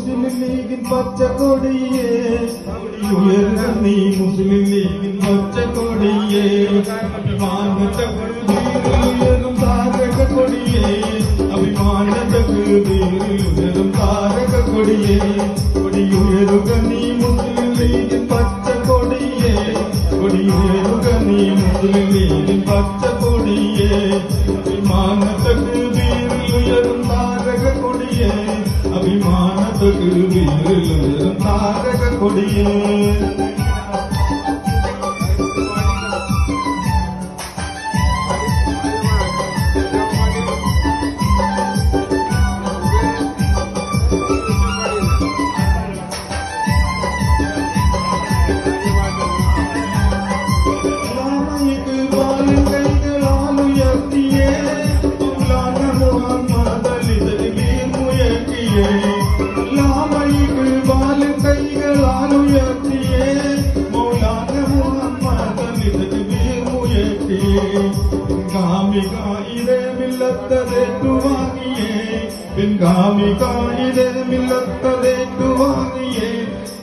മുസ്ലിം ലീഗിൻ പച്ചക്കൊടിയേ ഉയർന്ന നീ മുസ്ലിം ലീഗിൻ പച്ചക്കൊടിയേ അഭിമാനത്തകുതിയിലും താരക കൊടിയേ അഭിമാനത്തകുതിയിലും താരക കൊടിയേ കൊടിയുയരുക നീ മുസ്ലിം ലീഗിൻ പച്ചക്കൊടിയേ കൊടിയുയരുക നീ മുസ്ലിം ലീഗിൻ പച്ചക്കൊടിയേ അഭിമാനത്തകുതിയിലും താരക കൊടിയേ അഭിമാനത്തകുതിയിലും താരക കൊടിയേ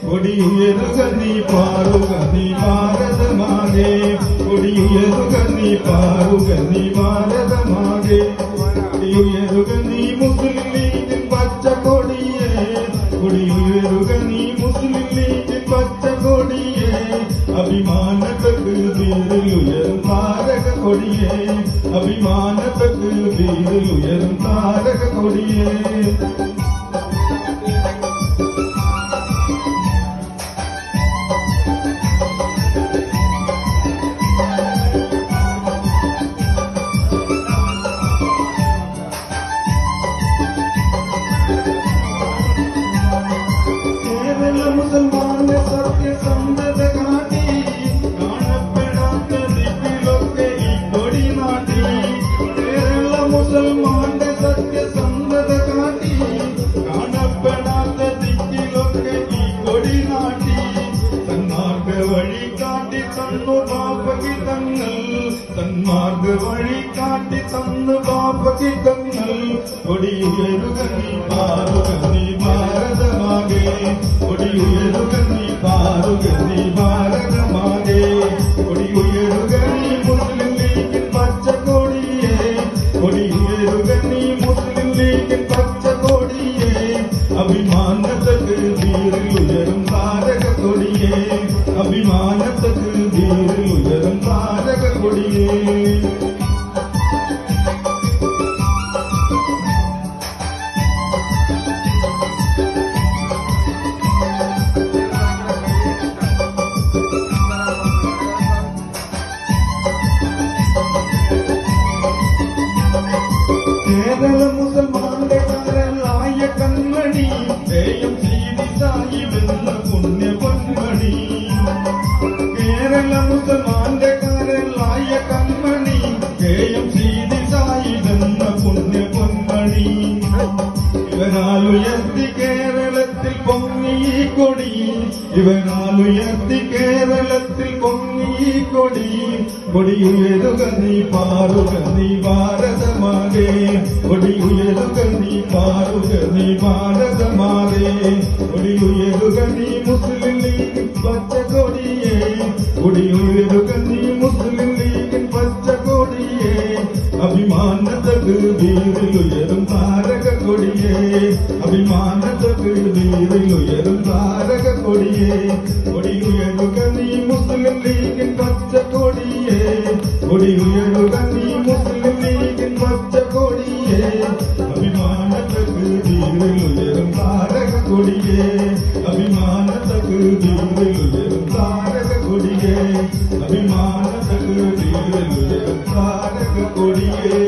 കൊടിയുയരുക നീ പാറുക നീ ഭാരതമാകെ കൊടിയുയരുക നീ പാറുക നീ ഭാരതമാകെ കൊടിയുയരുക നീ മുസ്ലിം ലീഗിൻ പച്ചക്കൊടിയേ കൊടിയുയരുക നീ മുസ്ലിം ലീഗിൻ പച്ചക്കൊടിയേ അഭിമാനത്തകുതിയിലും താരക കൊടിയേ അഭിമാനത്തകുതിയിലും താരക കൊടിയേ മുസൽമാന്റെ സത്യസന്ധത കാട്ടി കാണപ്പെടാത്ത ദിക്കിലൊക്കെ ഈ കൊടി നാട്ടി കേരള മുസൽമാന്റെ സത്യസന്ധത കാട്ടി കാണപ്പെടാത്ത ദിക്കിലൊക്കെ ഈ കൊടി നാട്ടി സന്മാർഗ വഴി കാട്ടി തന്നു പാപകിതങ്ങൾ സന്മാർഗ വഴി കാട്ടി തന്നു പാപകിതങ്ങൾ കൊടിയുയരുക നീ പാറുക നീ ഭാരതമാകെ കൊടിയുയരുക നീ പാറുക നീ ഭാരതമാകെ കൊടിയുയരുക നീ മുസ്ലിം ലീഗിൻ പച്ചക്കൊടിയേ കൊടിയുയരുക നീ മുസ്ലിം ലീഗിൻ പച്ചക്കൊടിയേ അഭിമാനത്തകുതിയിലും താരക കൊടിയേ അഭിമാനത്തകുതിയിലും താരക കൊടിയേ കേരള മുസൽമാന്റെ കരളായ കൺമണി ശ്രീ സാഹിബെന്ന പുണ്യ പൊന്മണി കേരള മുസൽമാന്റെ കരളായ കൺമണി ശ്രീ സാഹിബെന്ന പുണ്യ പൊന്മണി ഇവനാലുയർത്തി കേരളത്തിൽ പൊങ്ങി കൊടി ഇവനാലുയർത്തി കേരളത്തിൽ പൊങ്ങി കൊടി കൊടിയുയരുക നീ പാറുക നീ ഭാരതമാകെ കൊടിയുയരുക നീ പാറുക നീ ഭാരതമാകെ കൊടിയുയരുക നീ മുസ്ലിം ലീഗിൻ പച്ചക്കൊടിയേ കൊടിയുയരുക നീ മുസ്ലിം ലീഗിൻ പച്ചക്കൊടിയേ അഭിമാനത്തകുതിയിലും താരക കൊടിയേ അഭിമാനത്തകുതിയിലും താരക കൊടിയേ കൊടിയുയരുക നീ മുസ്ലിം ലീഗിൻ പച്ചക്കൊടിയേ കൊടിയുയരുക നീ മുസ്ലിം ലീഗിൻ പച്ചക്കൊടിയേ അഭിമാനത്തകുതിയിലും താരക കൊടിയേ അഭിമാനത്തകുതിയിലും താരക കൊടിയേ അഭിമാനത്തകുതിയിലും താരക കൊടിയേ